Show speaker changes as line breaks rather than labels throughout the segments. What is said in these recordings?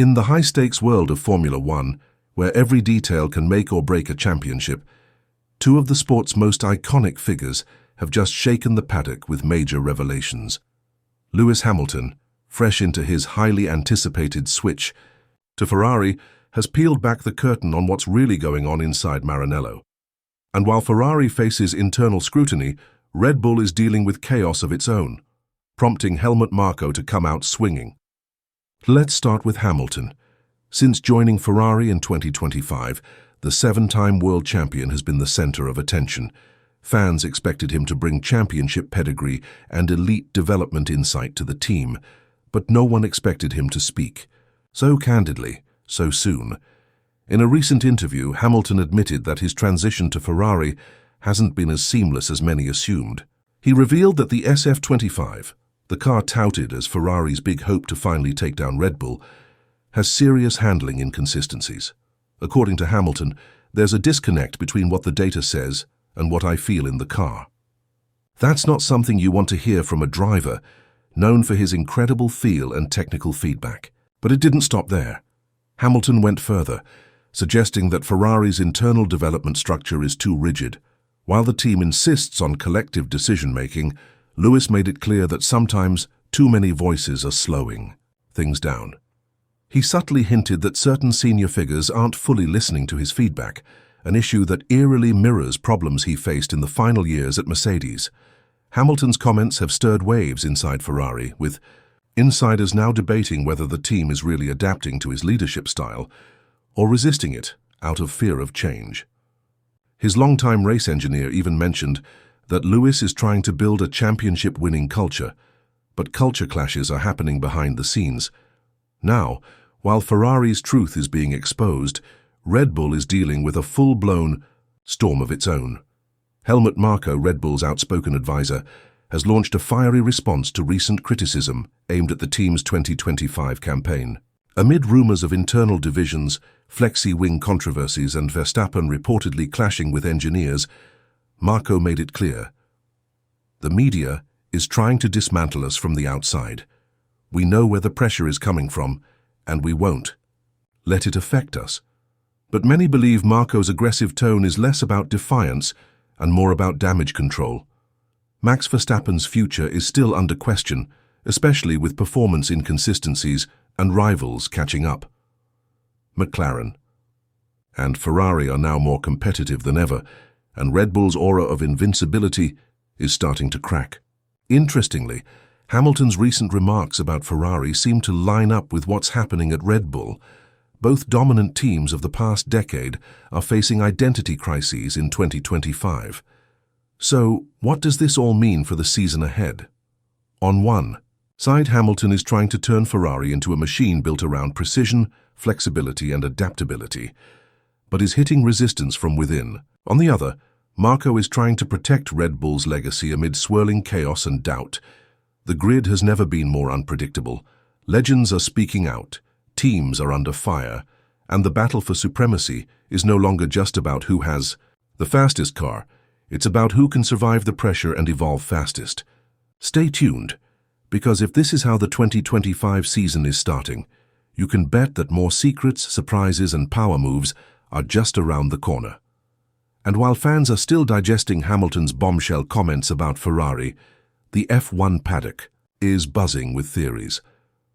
In the high-stakes world of Formula One, where every detail can make or break a championship, two of the sport's most iconic figures have just shaken the paddock with major revelations. Lewis Hamilton, fresh into his highly anticipated switch to Ferrari, has peeled back the curtain on what's really going on inside Maranello. And while Ferrari faces internal scrutiny, Red Bull is dealing with chaos of its own, prompting Helmut Marko to come out swinging. Let's start with Hamilton. Since joining Ferrari in 2025, the seven-time world champion has been the center of attention. Fans expected him to bring championship pedigree and elite development insight to the team, but no one expected him to speak so candidly, so soon. In a recent interview, Hamilton admitted that his transition to Ferrari hasn't been as seamless as many assumed. He revealed that the SF25, the car touted as Ferrari's big hope to finally take down Red Bull, has serious handling inconsistencies. According to Hamilton, there's a disconnect between what the data says and what I feel in the car. That's not something you want to hear from a driver known for his incredible feel and technical feedback. But it didn't stop there. Hamilton went further, suggesting that Ferrari's internal development structure is too rigid. While the team insists on collective decision-making, Lewis made it clear that sometimes too many voices are slowing things down. He subtly hinted that certain senior figures aren't fully listening to his feedback, an issue that eerily mirrors problems he faced in the final years at Mercedes. Hamilton's comments have stirred waves inside Ferrari, with insiders now debating whether the team is really adapting to his leadership style or resisting it out of fear of change. His longtime race engineer even mentioned that Lewis is trying to build a championship-winning culture, but culture clashes are happening behind the scenes. Now, while Ferrari's truth is being exposed, Red Bull is dealing with a full-blown storm of its own. Helmut Marko, Red Bull's outspoken advisor, has launched a fiery response to recent criticism aimed at the team's 2025 campaign. Amid rumors of internal divisions, flexi-wing controversies, and Verstappen reportedly clashing with engineers, Marko made it clear: the media is trying to dismantle us from the outside. We know where the pressure is coming from, and we won't let it affect us. But many believe Marko's aggressive tone is less about defiance and more about damage control. Max Verstappen's future is still under question, especially with performance inconsistencies and rivals catching up. McLaren and Ferrari are now more competitive than ever, and Red Bull's aura of invincibility is starting to crack. Interestingly, Hamilton's recent remarks about Ferrari seem to line up with what's happening at Red Bull. Both dominant teams of the past decade are facing identity crises in 2025. So, what does this all mean for the season ahead? On one side, Hamilton is trying to turn Ferrari into a machine built around precision, flexibility, and adaptability, but is hitting resistance from within. On the other, Marko is trying to protect Red Bull's legacy amid swirling chaos and doubt. The grid has never been more unpredictable. Legends are speaking out, teams are under fire, and the battle for supremacy is no longer just about who has the fastest car. It's about who can survive the pressure and evolve fastest. Stay tuned, because if this is how the 2025 season is starting, you can bet that more secrets, surprises, and power moves are just around the corner. And while fans are still digesting Hamilton's bombshell comments about Ferrari, the F1 paddock is buzzing with theories.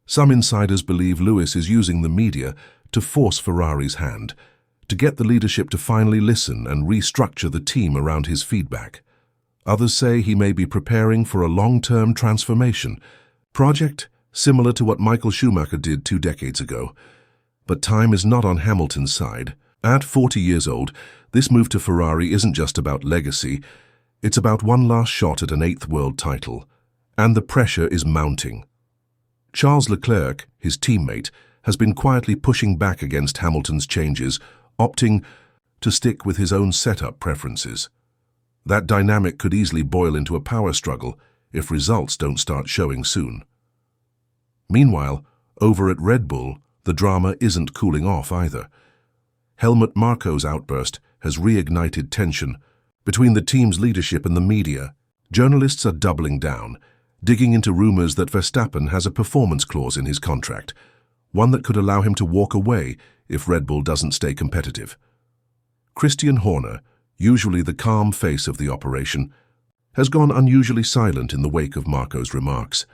Some insiders believe Lewis is using the media to force Ferrari's hand, to get the leadership to finally listen and restructure the team around his feedback. Others say he may be preparing for a long-term transformation project similar to what Michael Schumacher did 2 decades ago. But time is not on Hamilton's side. At 40 years old, this move to Ferrari isn't just about legacy, it's about one last shot at an 8th world title. And the pressure is mounting. Charles Leclerc, his teammate, has been quietly pushing back against Hamilton's changes, opting to stick with his own setup preferences. That dynamic could easily boil into a power struggle if results don't start showing soon. Meanwhile, over at Red Bull, the drama isn't cooling off either. Helmut Marko's outburst has reignited tension between the team's leadership and the media. Journalists are doubling down, digging into rumors that Verstappen has a performance clause in his contract, one that could allow him to walk away if Red Bull doesn't stay competitive. Christian Horner, usually the calm face of the operation, has gone unusually silent in the wake of Marko's remarks.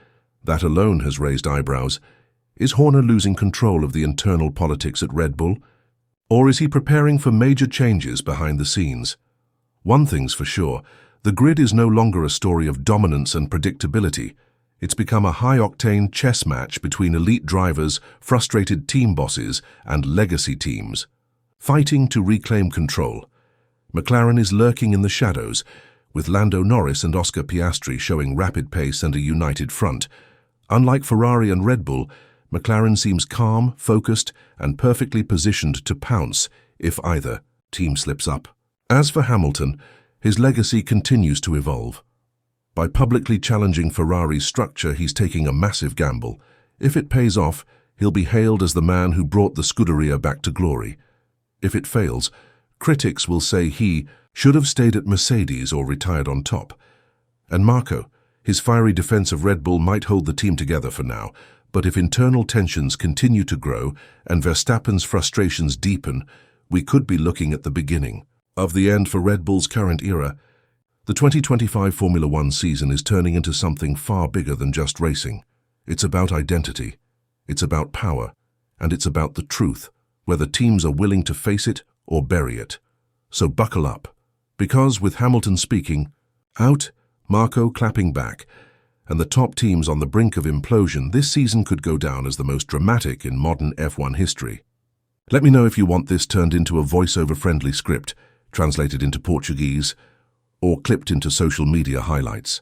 That alone has raised eyebrows. Is Horner losing control of the internal politics at Red Bull? Or is he preparing for major changes behind the scenes? One thing's for sure, the grid is no longer a story of dominance and predictability. It's become a high-octane chess match between elite drivers, frustrated team bosses, and legacy teams, fighting to reclaim control. McLaren is lurking in the shadows, with Lando Norris and Oscar Piastri showing rapid pace and a united front. Unlike Ferrari and Red Bull, McLaren seems calm, focused, and perfectly positioned to pounce if either team slips up. As for Hamilton, his legacy continues to evolve. By publicly challenging Ferrari's structure, he's taking a massive gamble. If it pays off, he'll be hailed as the man who brought the Scuderia back to glory. If it fails, critics will say he should have stayed at Mercedes or retired on top. And Marko, his fiery defense of Red Bull might hold the team together for now, but if internal tensions continue to grow and Verstappen's frustrations deepen, we could be looking at the beginning of the end for Red Bull's current era. The 2025 Formula One season is turning into something far bigger than just racing. It's about identity, it's about power, and it's about the truth, whether teams are willing to face it or bury it. So buckle up, because with Hamilton speaking out, Marko clapping back, and the top teams on the brink of implosion, this season could go down as the most dramatic in modern F1 history. Let me know if you want this turned into a voiceover-friendly script, translated into Portuguese, or clipped into social media highlights.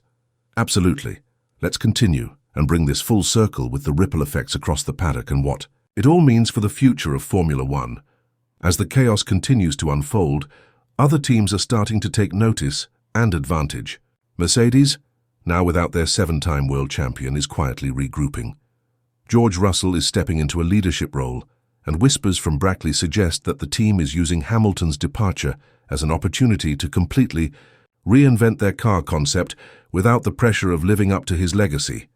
Absolutely. Let's continue and bring this full circle with the ripple effects across the paddock and what it all means for the future of Formula One. As the chaos continues to unfold, other teams are starting to take notice and advantage. Mercedes, now without their 7-time world champion, is quietly regrouping. George Russell is stepping into a leadership role, and whispers from Brackley suggest that the team is using Hamilton's departure as an opportunity to completely reinvent their car concept without the pressure of living up to his legacy.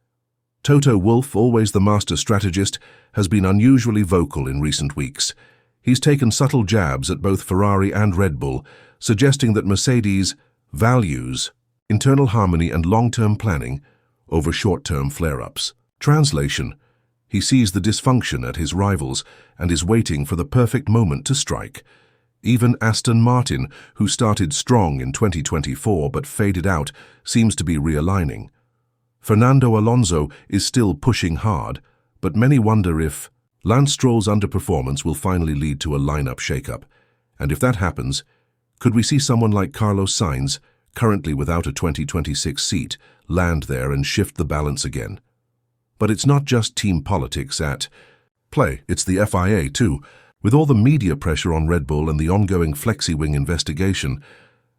Toto Wolff, always the master strategist, has been unusually vocal in recent weeks. He's taken subtle jabs at both Ferrari and Red Bull, suggesting that Mercedes values internal harmony and long-term planning over short-term flare-ups. Translation: he sees the dysfunction at his rivals and is waiting for the perfect moment to strike. Even Aston Martin, who started strong in 2024 but faded out, seems to be realigning. Fernando Alonso is still pushing hard, but many wonder if Lance Stroll's underperformance will finally lead to a lineup shakeup. And if that happens, could we see someone like Carlos Sainz, currently without a 2026 seat, land there and shift the balance again? But it's not just team politics at play, it's the FIA too. With all the media pressure on Red Bull and the ongoing FlexiWing investigation,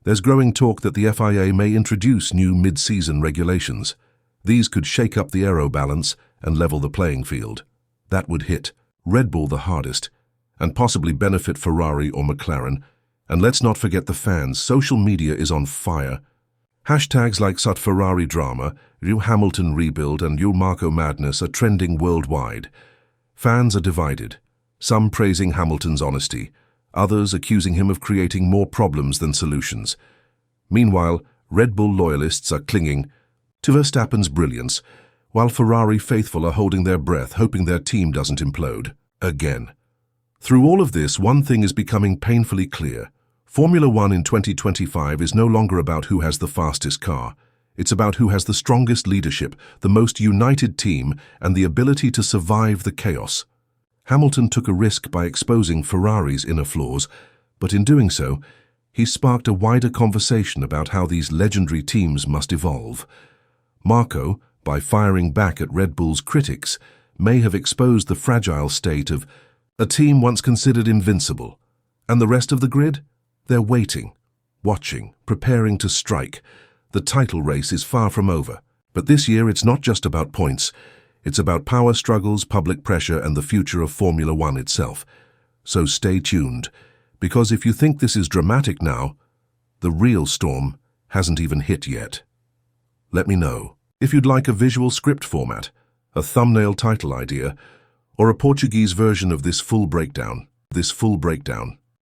there's growing talk that the FIA may introduce new mid-season regulations. These could shake up the aero balance and level the playing field. That would hit Red Bull the hardest, and possibly benefit Ferrari or McLaren. And let's not forget the fans. Social media is on fire. Hashtags like Sut Ferrari drama, New Hamilton rebuild, and New Marko madness are trending worldwide. Fans are divided, some praising Hamilton's honesty, others accusing him of creating more problems than solutions. Meanwhile, Red Bull loyalists are clinging to Verstappen's brilliance, while Ferrari faithful are holding their breath, hoping their team doesn't implode again. Through all of this, one thing is becoming painfully clear. Formula One in 2025 is no longer about who has the fastest car. It's about who has the strongest leadership, the most united team, and the ability to survive the chaos. Hamilton took a risk by exposing Ferrari's inner flaws, but in doing so, he sparked a wider conversation about how these legendary teams must evolve. Marko, by firing back at Red Bull's critics, may have exposed the fragile state of a team once considered invincible. And the rest of the grid? They're waiting, watching, preparing to strike. The title race is far from over. But this year it's not just about points. It's about power struggles, public pressure, and the future of Formula One itself. So stay tuned, because if you think this is dramatic now, the real storm hasn't even hit yet. Let me know if you'd like a visual script format, a thumbnail title idea, or a Portuguese version of this full breakdown.